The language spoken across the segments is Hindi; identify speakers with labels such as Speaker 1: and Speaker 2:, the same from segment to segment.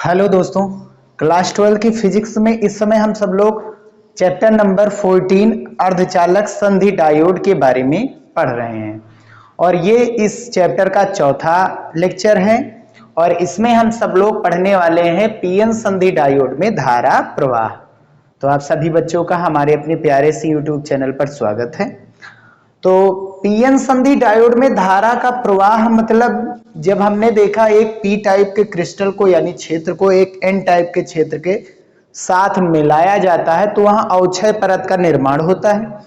Speaker 1: हेलो दोस्तों, क्लास 12 की फिजिक्स में इस समय हम सब लोग चैप्टर नंबर 14 अर्धचालक संधि डायोड के बारे में पढ़ रहे हैं और ये इस चैप्टर का चौथा लेक्चर है और इसमें हम सब लोग पढ़ने वाले हैं पीएन संधि डायोड में धारा प्रवाह। तो आप सभी बच्चों का हमारे अपने प्यारे से यूट्यूब चैनल पर स्वागत है। तो पीएन संधि डायोड में धारा का प्रवाह मतलब जब हमने देखा एक पी टाइप के क्रिस्टल को यानी क्षेत्र को एक एन टाइप के क्षेत्र के साथ मिलाया जाता है तो वहां अवक्षय परत का निर्माण होता है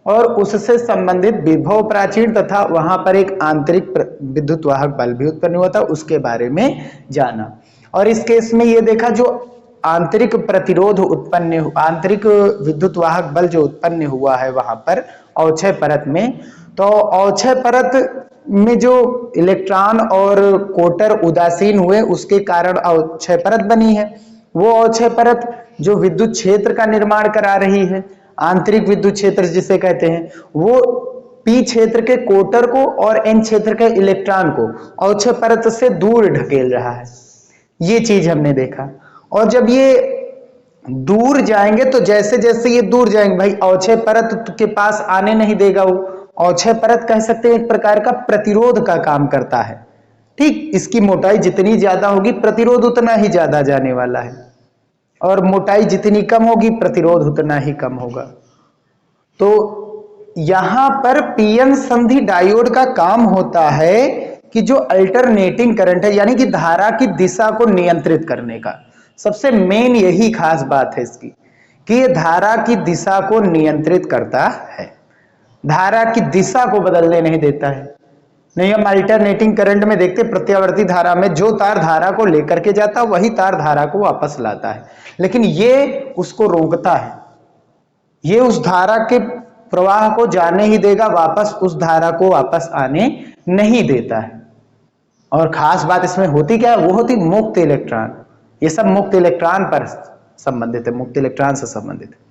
Speaker 1: और उससे संबंधित विभव प्राचीन तथा वहां पर एक आंतरिक विद्युत वाहक बल भी उत्पन्न हुआ था, उसके बारे में जाना। और इस केस में ये देखा जो आंतरिक प्रतिरोध उत्पन्न आंतरिक विद्युत वाहक बल जो उत्पन्न हुआ है वहां पर अवक्षय परत में, तो अवक्षय परत में जो इलेक्ट्रॉन और कोटर उदासीन हुए उसके कारण अवक्षय परत बनी है। वो अवक्षय परत जो विद्युत क्षेत्र का निर्माण करा रही है, आंतरिक विद्युत क्षेत्र जिसे कहते हैं, वो पी क्षेत्र के कोटर को और एन क्षेत्र के इलेक्ट्रॉन को अवक्षय परत से दूर ढकेल रहा है। ये चीज हमने देखा। और जब ये दूर जाएंगे तो जैसे जैसे ये दूर जाएंगे भाई अवक्षय परत के पास आने नहीं देगा। वो अवक्षय परत कह सकते हैं एक प्रकार का प्रतिरोध का काम करता है। ठीक, इसकी मोटाई जितनी ज्यादा होगी प्रतिरोध उतना ही ज्यादा जाने वाला है और मोटाई जितनी कम होगी प्रतिरोध उतना ही कम होगा। तो यहां पर पीएन संधि डायोड का काम होता है कि जो अल्टरनेटिंग करंट है यानी कि धारा की दिशा को नियंत्रित करने का सबसे मेन यही खास बात है इसकी कि ये धारा की दिशा को नियंत्रित करता है, धारा की दिशा को बदलने नहीं देता है। नहीं, हम अल्टरनेटिंग करंट में देखते प्रत्यावर्ती धारा में जो तार धारा को लेकर के जाता है वही तार धारा को वापस लाता है, लेकिन ये उसको रोकता है। ये उस धारा के प्रवाह को जाने ही देगा, वापस उस धारा को वापस आने नहीं देता है। और खास बात इसमें होती क्या है, वो होती मुक्त इलेक्ट्रॉन। ये सब मुक्त इलेक्ट्रॉन पर संबंधित है, मुक्त इलेक्ट्रॉन से संबंधित है।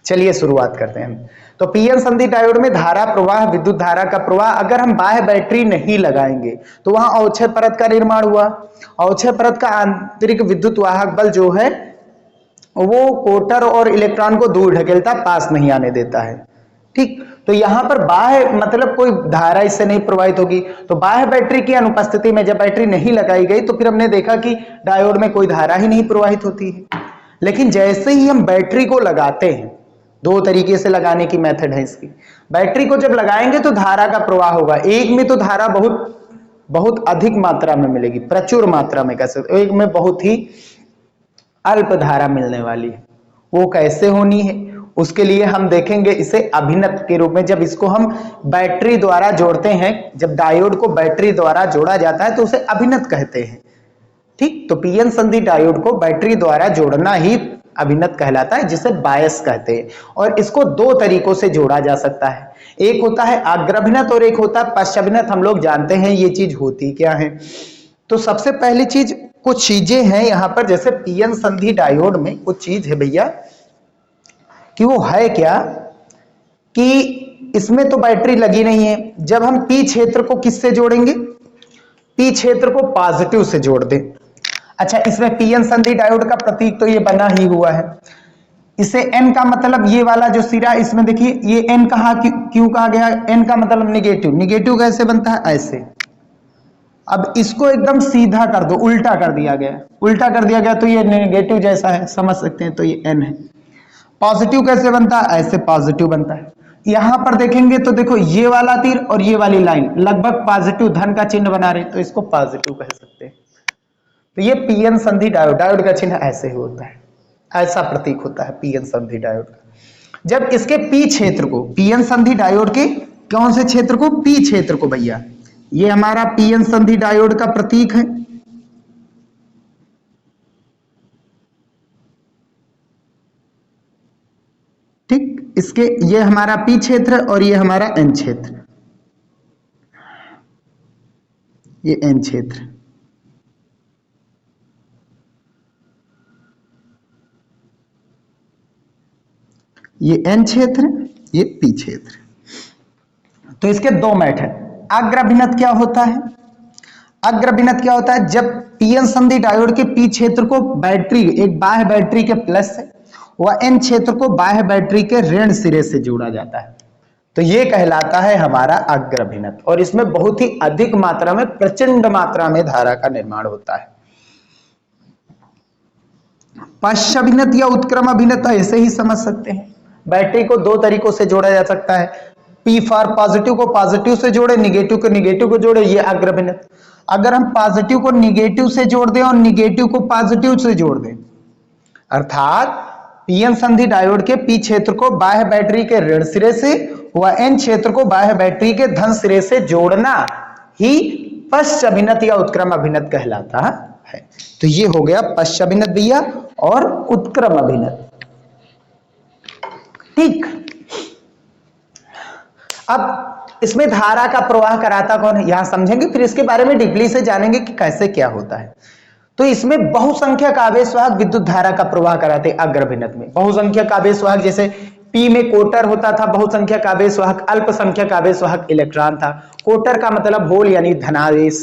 Speaker 1: चलिए शुरुआत करते हैं। तो पीएन संधि डायोड में धारा प्रवाह, विद्युत धारा का प्रवाह, अगर हम बाह्य बैटरी नहीं लगाएंगे तो वहां अवक्षय परत का निर्माण हुआ। अवक्षय परत का आंतरिक विद्युत वाहक बल जो है वो कोटर और इलेक्ट्रॉन को दूर ढकेलता, पास नहीं आने देता है। ठीक, तो यहां पर बाह्य मतलब कोई धारा इससे नहीं प्रवाहित होगी। तो बाह्य बैटरी की अनुपस्थिति में जब बैटरी नहीं लगाई गई तो फिर हमने देखा कि डायोड में कोई धारा ही नहीं प्रवाहित होती है। लेकिन जैसे ही हम बैटरी को लगाते हैं, दो तरीके से लगाने की मेथड है इसकी। बैटरी को जब लगाएंगे तो धारा का प्रवाह होगा। एक में तो धारा बहुत अधिक मात्रा में मिलेगी, प्रचुर मात्रा में कह सकते, एक में बहुत ही अल्प धारा मिलने वाली है। वो कैसे होनी है उसके लिए हम देखेंगे इसे अभिनत के रूप में। जब इसको हम बैटरी द्वारा जोड़ते हैं, जब डायोड को बैटरी द्वारा जोड़ा जाता है तो उसे अभिनत कहते हैं। ठीक, तो पीएन संधि डायोड को बैटरी द्वारा जोड़ना ही अभिनत कहलाता है, जिसे बायस कहते हैं। और इसको दो तरीकों से जोड़ा जा सकता है, एक होता है अग्रभिनत और एक होता है पश्चाभिनत। हम लोग जानते हैं ये चीज होती क्या है। तो सबसे पहली चीज, कुछ चीजें हैं यहां पर, जैसे पीएन संधि डायोड में कुछ चीज है भैया कि वो है क्या कि इसमें तो बैटरी लगी नहीं है। जब हम पी क्षेत्र को किससे जोड़ेंगे, पी क्षेत्र को पॉजिटिव से जोड़ दें। अच्छा, इसमें पीएन संधि डायोड का प्रतीक तो ये बना ही हुआ है। इसे एन का मतलब ये वाला जो सिरा, इसमें देखिए ये एन कहा क्यों कहा गया, एन का मतलब निगेटिव। निगेटिव कैसे बनता है, ऐसे। अब इसको एकदम सीधा कर दो, उल्टा कर दिया गया, उल्टा कर दिया गया तो ये नेगेटिव जैसा है, समझ सकते हैं, तो ये एन है। पॉजिटिव कैसे बनता है, ऐसे पॉजिटिव बनता है। यहां पर देखेंगे तो देखो ये वाला तीर और ये वाली लाइन लगभग पॉजिटिव धन का चिन्ह बना रहे, तो इसको पॉजिटिव कह सकते हैं। तो ये पीएन संधि डायोड, डायोड का चिन्ह ऐसे ही होता है, ऐसा प्रतीक होता है पीएन संधि डायोड का। जब इसके पी क्षेत्र को, पीएन संधि डायोड के कौन से क्षेत्र को, पी क्षेत्र को भैया, ये हमारा पीएन संधि डायोड का प्रतीक है। ठीक, इसके ये हमारा पी क्षेत्र और ये हमारा एन क्षेत्र, ये एन क्षेत्र। ये एन क्षेत्र, ये पी क्षेत्र। तो इसके दो मेथड। अग्रभिनत क्या होता है, अग्रभिन्नत क्या होता है? जब पीएन संधि डायोड के पी क्षेत्र को बैटरी, एक बाह्य बैटरी के प्लस से व एन क्षेत्र को बाह्य बैटरी के ऋण सिरे से जोड़ा जाता है, तो ये कहलाता है हमारा अग्रभिन्नत। और इसमें बहुत ही अधिक मात्रा में, प्रचंड मात्रा में धारा का निर्माण होता है। पश्चाभिन्नत या उत्क्रम अभिन्नत ऐसे ही समझ सकते हैं। बैटरी को दो तरीकों से जोड़ा जा सकता है, पी फॉर पॉजिटिव को पॉजिटिव से जोड़े, निगेटिव को निगेटिव को जोड़े, ये अग्रभिन्नत। अगर हम पॉजिटिव को निगेटिव से जोड़ दें और निगेटिव को पॉजिटिव से जोड़ दें, अर्थात पीएन संधि डायोड के पी क्षेत्र को बाह्य बैटरी के ऋण सिरे से व एन क्षेत्र को बाह्य बैटरी के धन सिरे से जोड़ना ही पश्चाभिन्नत या उत्क्रम अभिन्नत कहलाता है। तो ये हो गया पश्चाभिन्नत भैया और उत्क्रम अभिन्नत। ठीक, अब इसमें धारा का प्रवाह कराता कौन है यहां समझेंगे, फिर इसके बारे में डीपली से जानेंगे कि कैसे क्या होता है। तो इसमें बहुसंख्यक आवेश वाहक विद्युत धारा का प्रवाह कराते अग्रभिन्नत में। बहुसंख्यक आवेश वाहक, जैसे पी में कोटर होता था, बहुसंख्यक आवेश वाहक अल्पसंख्यक आवेश वाहक इलेक्ट्रॉन था। कोटर का मतलब होल यानी धनावेश,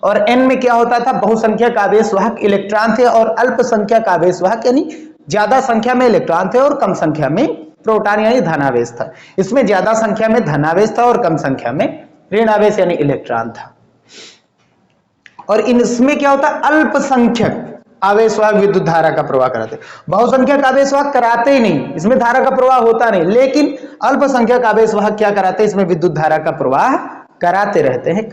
Speaker 1: और एन में क्या होता था? बहुसंख्यक आवेश वाहक इलेक्ट्रॉन थे और अल्पसंख्यक आवेश वाहक यानी ज्यादा संख्या में इलेक्ट्रॉन थे और कम संख्या में प्रोटॉन यानी धनावेश था। इसमें ज्यादा संख्या में धनावेश था और कम संख्या में ऋणावेश यानी इलेक्ट्रॉन था। और इसमें क्या होता? अल्पसंख्यक आवेश वाहक विद्युत धारा का प्रवाह कराते। बहुसंख्यक आवेश वाहक कराते ही नहीं, इसमें धारा का प्रवाह होता नहीं, लेकिन अल्पसंख्यक आवेश वाहक क्या कराते? इसमें विद्युत धारा का प्रवाह कराते रहते हैं।